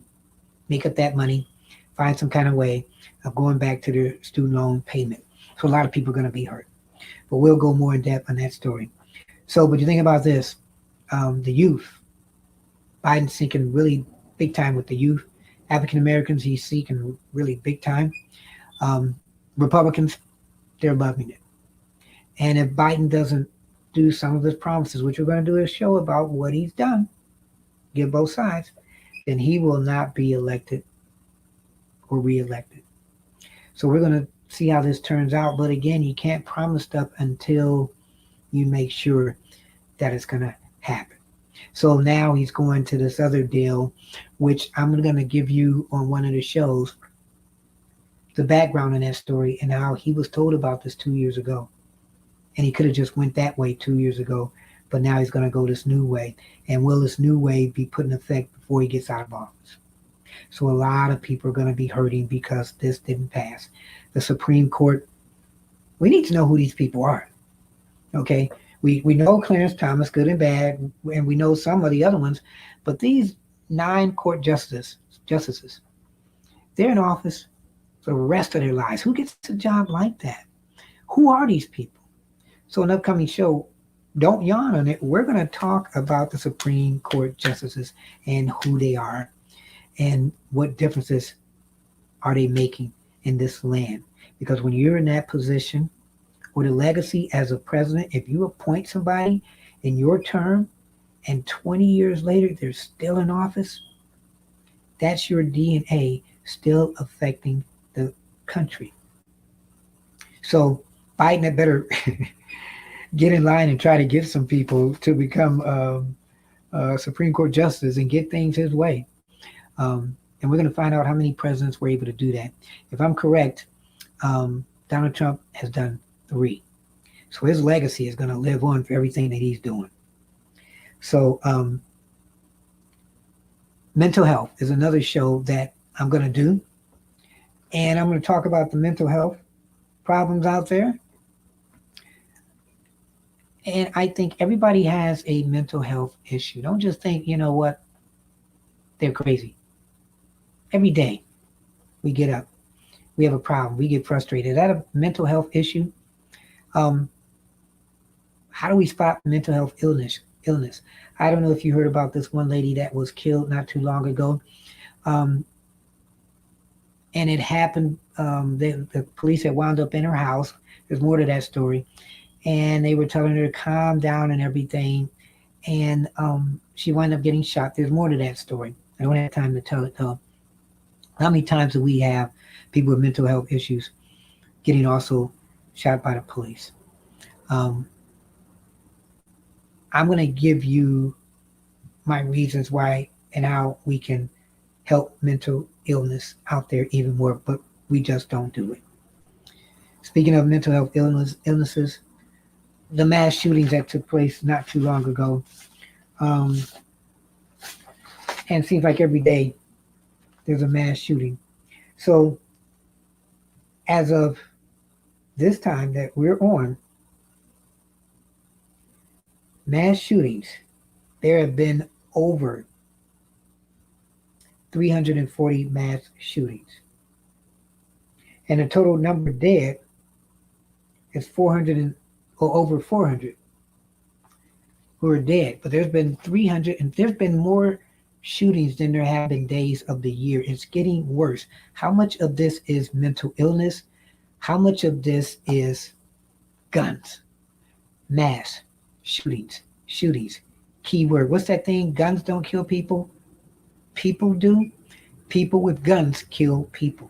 make up that money, find some kind of way of going back to their student loan payment. So a lot of people are going to be hurt. But we'll go more in depth on that story. So, but you think about this, the youth. Biden's seeking really big time with the youth. African Americans, he's seeking really big time. Republicans, they're loving it. And if Biden doesn't do some of his promises, which we're going to do a show about what he's done, give both sides, then he will not be elected or reelected. So we're going to see how this turns out. But again, you can't promise stuff until you make sure that it's going to happen. So now he's going to this other deal, which I'm going to give you on one of the shows, the background in that story and how he was told about this 2 years ago. And he could have just went that way 2 years ago, but now he's going to go this new way. And will this new way be put in effect before he gets out of office? So a lot of people are going to be hurting because this didn't pass. The Supreme Court, we need to know who these people are. Okay? We know Clarence Thomas, good and bad, and we know some of the other ones, but these 9 court justices, they're in office for the rest of their lives. Who gets a job like that? Who are these people? So an upcoming show, don't yawn on it. We're going to talk about the Supreme Court justices and who they are and what differences are they making in this land. Because when you're in that position, or the legacy as a president, if you appoint somebody in your term and 20 years later they're still in office, that's your DNA still affecting the country. So Biden had better get in line and try to get some people to become Supreme Court justice and get things his way. And we're going to find out how many presidents were able to do that. If I'm correct, Donald Trump has done 3. So his legacy is going to live on for everything that he's doing. So mental health is another show that I'm going to do. And I'm going to talk about the mental health problems out there. And I think everybody has a mental health issue. Don't just think, you know what, they're crazy. Every day we get up, we have a problem, we get frustrated. Is that a mental health issue? How do we spot mental health illness? I don't know if you heard about this one lady that was killed not too long ago. And it happened, the police had wound up in her house. There's more to that story. And they were telling her to calm down and everything. And she wound up getting shot. There's more to that story. I don't have time to tell it though. How many times do we have people with mental health issues getting also shot by the police? I'm going to give you my reasons why and how we can help mental illness out there even more, but we just don't do it. Speaking of mental health illnesses, the mass shootings that took place not too long ago, and it seems like every day there's a mass shooting. So as of this time that we're on, mass shootings, there have been over 340 mass shootings. And the total number dead is 400 or over 400 who are dead. But there's been 300, and there's been more shootings than there have been days of the year. It's getting worse. How much of this is mental illness? How much of this is guns? Mass shootings. Keyword. What's that thing? Guns don't kill people. People do. People with guns kill people.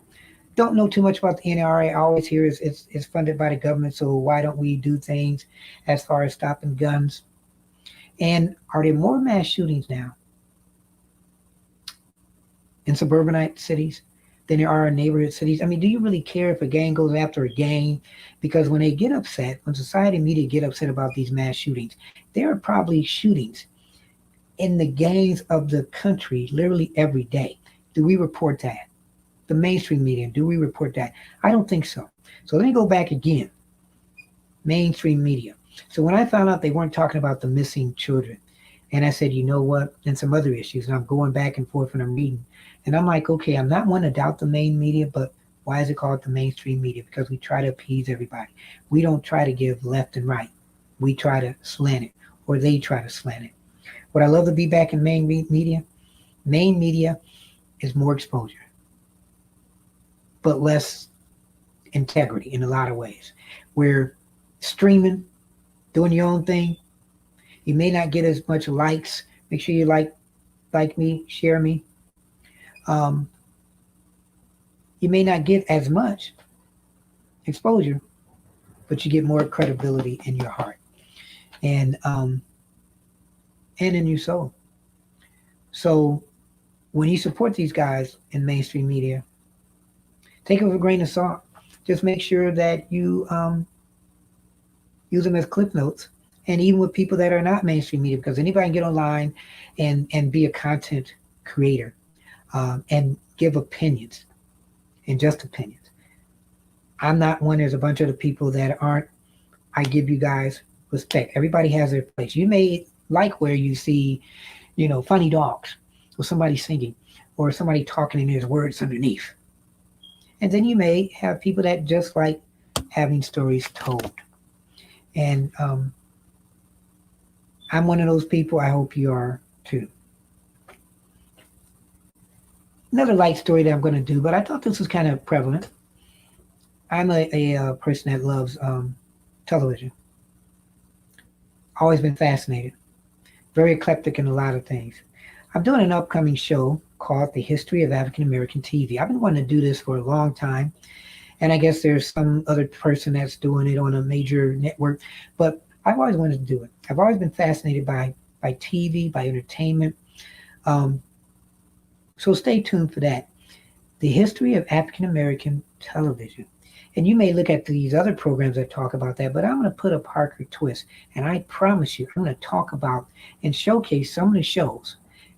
Don't know too much about the NRA. I always hear it's funded by the government, so why don't we do things as far as stopping guns? And are there more mass shootings now in suburbanite cities than there are in neighborhood cities? I mean, do you really care if a gang goes after a gang? Because when they get upset, when society media get upset about these mass shootings, there are probably shootings in the gangs of the country literally every day. Do we report that? The mainstream media, do we report that? I don't think so. So let me go back again. Mainstream media. So when I found out they weren't talking about the missing children, and I said, you know what, and some other issues, and I'm going back and forth and I'm reading, and I'm like, okay, I'm not one to doubt the main media, but why is it called the mainstream media? Because we try to appease everybody. We don't try to give left and right. We try to slant it, or they try to slant it. Would I love to be back in main media? Main media is more exposure, but less integrity in a lot of ways. We're streaming, doing your own thing. You may not get as much likes. Make sure you like me, share me. Um, you may not get as much exposure, but you get more credibility in your heart and in your soul. So when you support these guys in mainstream media, take it with a grain of salt. Just make sure that you use them as clip notes, and even with people that are not mainstream media, because anybody can get online and be a content creator and give opinions and just opinions. I'm not one. There's a bunch of the people that aren't. I give you guys respect. Everybody has their place. You may like where you see, funny dogs or somebody singing or somebody talking and there's words underneath. And then you may have people that just like having stories told. And I'm one of those people. I hope you are too. Another light story that I'm going to do, but I thought this was kind of prevalent. I'm a person that loves television. Always been fascinated. Very eclectic in a lot of things. I'm doing an upcoming show called The History of African American TV. I've been wanting to do this for a long time. And I guess there's some other person that's doing it on a major network. But I've always wanted to do it. I've always been fascinated by TV, by entertainment. So stay tuned for that. The History of African American Television. And you may look at these other programs that talk about that, but I'm going to put a Parker twist. And I promise you, I'm going to talk about and showcase some of the shows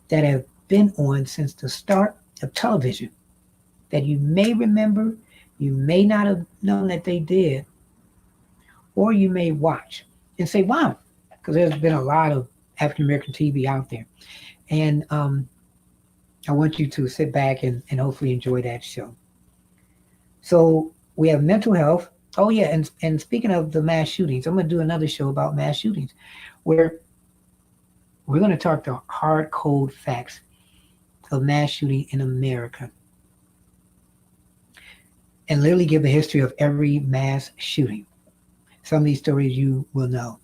that have been on since the start of television that you may remember, you may not have known that they did, or you may watch and say, wow, because there's been a lot of African American TV out there. And I want you to sit back and hopefully enjoy that show. So we have mental health. Oh yeah, and speaking of the mass shootings, I'm going to do another show about mass shootings where we're going to talk the hard cold facts of mass shooting in America and literally give a history of every mass shooting. Some of these stories you will know.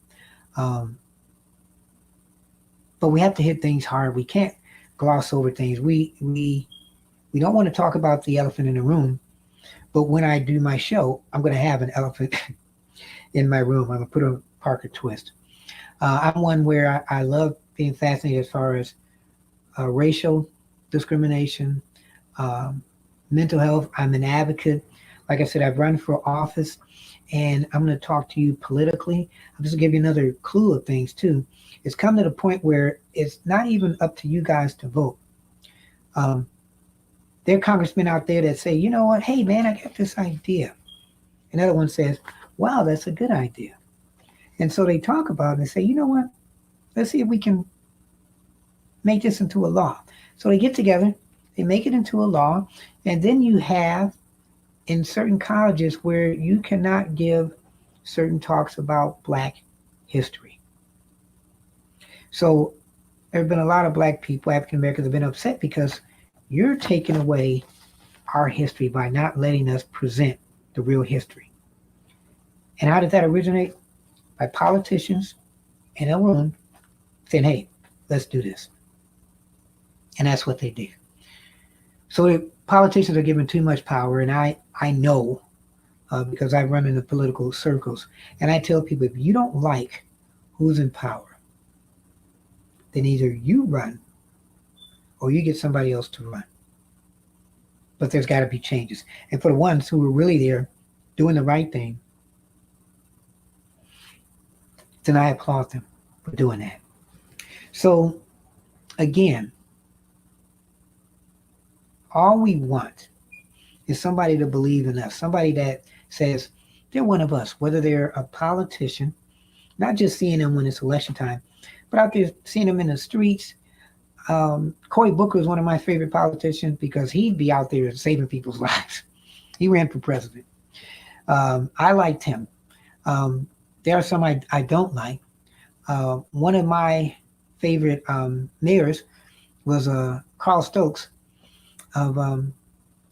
But we have to hit things hard. We can't gloss over things. We don't want to talk about the elephant in the room. But when I do my show, I'm going to have an elephant in my room. I'm going to put a Parker twist. I'm one where I love being fascinated as far as racial discrimination, mental health. I'm an advocate. Like I said, I've run for office, and I'm going to talk to you politically. I'm just going to give you another clue of things, too. It's come to the point where it's not even up to you guys to vote. There are congressmen out there that say, you know what, hey, man, I got this idea. Another one says, wow, that's a good idea. And so they talk about it and say, you know what, let's see if we can make this into a law. So they get together, they make it into a law, and then you have in certain colleges where you cannot give certain talks about Black history. So there have been a lot of Black people, African Americans, have been upset because you're taking away our history by not letting us present the real history. And how did that originate? By politicians in a room saying, hey, let's do this. And that's what they did. So the politicians are given too much power, and I know because I run in the political circles, and I tell people, if you don't like who's in power, then either you run or you get somebody else to run. But there's got to be changes. And for the ones who are really there doing the right thing, then I applaud them for doing that. So again, all we want is somebody to believe in us, somebody that says they're one of us, whether they're a politician, not just seeing them when it's election time, but out there seeing them in the streets. Cory Booker is one of my favorite politicians because he'd be out there saving people's lives. He ran for president. I liked him. There are some I don't like. One of my favorite mayors was Carl Stokes of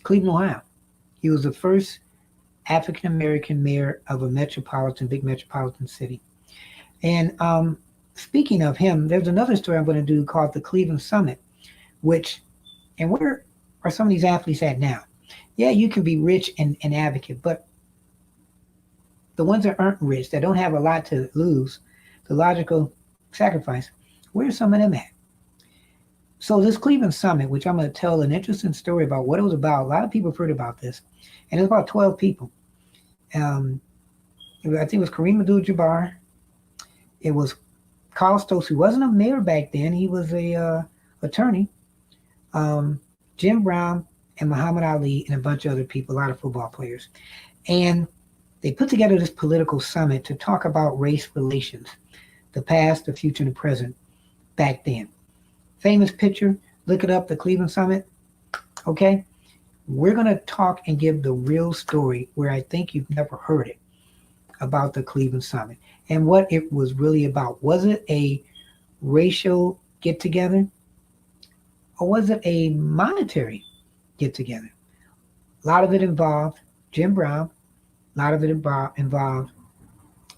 Cleveland, Ohio. He was the first African American mayor of a big metropolitan city. And speaking of him, there's another story I'm going to do called the Cleveland Summit, which, and where are some of these athletes at now? Yeah, you can be rich and advocate, but the ones that aren't rich, that don't have a lot to lose, the logical sacrifice, where are some of them at? So this Cleveland Summit, which I'm going to tell an interesting story about what it was about. A lot of people have heard about this, and it was about 12 people. I think it was Kareem Abdul-Jabbar. It was Carl Stokes, who wasn't a mayor back then. He was a attorney. Jim Brown and Muhammad Ali and a bunch of other people, a lot of football players. And they put together this political summit to talk about race relations, the past, the future, and the present back then. Famous picture, look it up, the Cleveland Summit. Okay? We're going to talk and give the real story where I think you've never heard it about the Cleveland Summit and what it was really about. Was it a racial get-together or was it a monetary get-together? A lot of it involved Jim Brown. A lot of it involved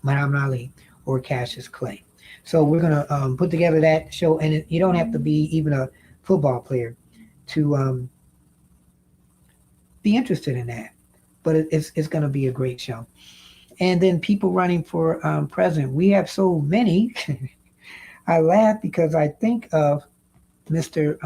Muhammad Ali or Cassius Clay. So we're going to put together that show, and you don't have to be even a football player to be interested in that. But it's going to be a great show. And then people running for president. We have so many. I laugh because I think of Mr.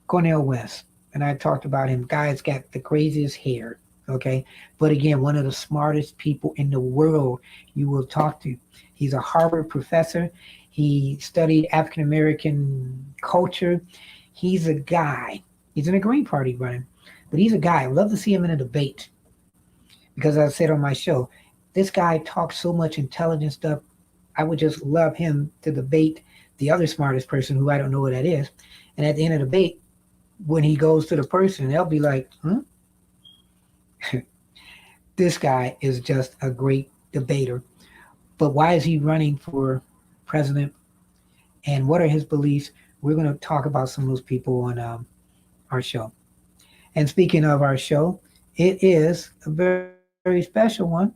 Cornel West, and I talked about him. Guy's got the craziest hair. Okay. But again, one of the smartest people in the world you will talk to. He's a Harvard professor. He studied African American culture. He's a guy. He's in a Green Party running, but he's a guy. I'd love to see him in a debate because, as I said on my show, this guy talks so much intelligent stuff. I would just love him to debate the other smartest person who I don't know who that is. And at the end of the debate, when he goes to the person, they'll be like, huh? This guy is just a great debater. But why is he running for president? And what are his beliefs? We're going to talk about some of those people on our show. And speaking of our show, it is a very, very special one.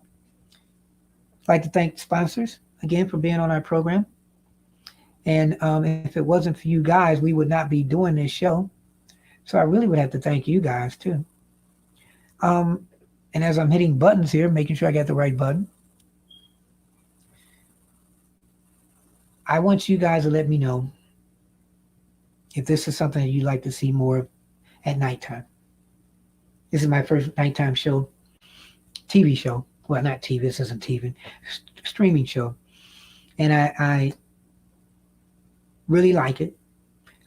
I'd like to thank sponsors again for being on our program. And if it wasn't for you guys, we would not be doing this show. So I really would have to thank you guys too. And as I'm hitting buttons here, making sure I got the right button, I want you guys to let me know if this is something that you'd like to see more of at nighttime. This is my first nighttime show, TV show. Well, not TV, this isn't TV, streaming show. And I really like it.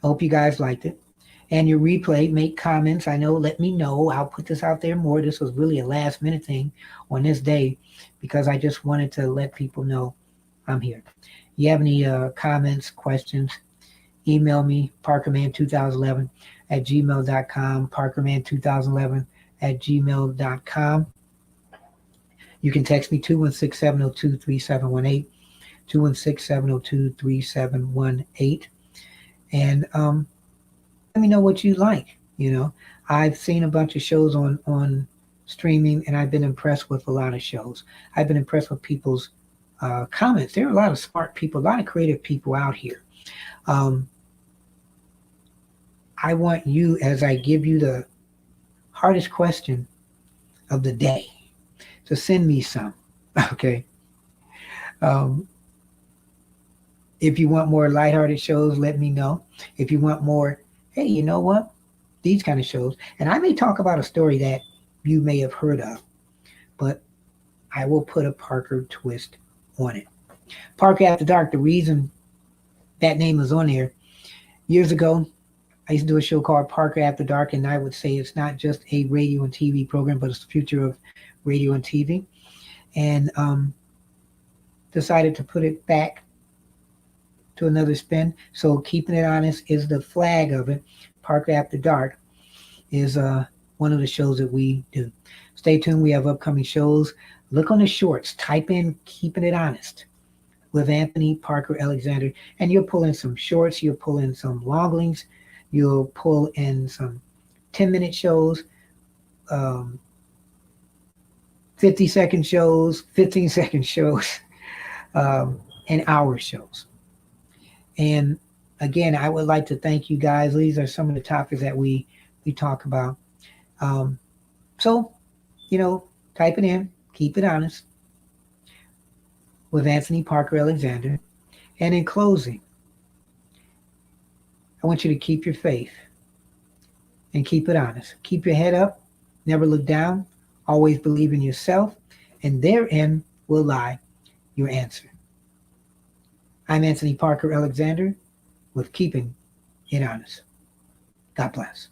I hope you guys liked it. And your replay, make comments. I know, let me know. I'll put this out there more. This was really a last minute thing on this day because I just wanted to let people know I'm here. You have any comments, questions, email me, parkerman2011 at gmail.com, parkerman2011 at gmail.com. You can text me 216-702-3718, 216-702-3718. And let me know what you like. You know, I've seen a bunch of shows on streaming, and I've been impressed with a lot of shows. I've been impressed with people's comments. There are a lot of smart people, a lot of creative people out here. I want you, as I give you the hardest question of the day, to send me some, okay? If you want more lighthearted shows, let me know. If you want more, hey, you know what? These kind of shows. And I may talk about a story that you may have heard of, but I will put a Parker twist on it. Parker After Dark, the reason that name was on there, years ago, I used to do a show called Parker After Dark, and I would say it's not just a radio and TV program, but it's the future of radio and TV. And decided to put it back to another spin. So Keeping It Honest is the flag of it. Parker After Dark is one of the shows that we do. Stay tuned. We have upcoming shows. Look on the shorts. Type in Keeping It Honest with Anthony Parker Alexander, and you'll pull in some shorts. You'll pull in some longlings. You'll pull in some 10-minute shows, 50-second shows, 15-second shows, and hour shows. And again, I would like to thank you guys. These are some of the topics that we talk about. Um, so, type it in, keep it honest with Anthony Parker Alexander. And in closing, I want you to keep your faith and keep it honest. Keep your head up, never look down, always believe in yourself, and therein will lie your answer. I'm Anthony Parker Alexander with Keeping It Honest. God bless.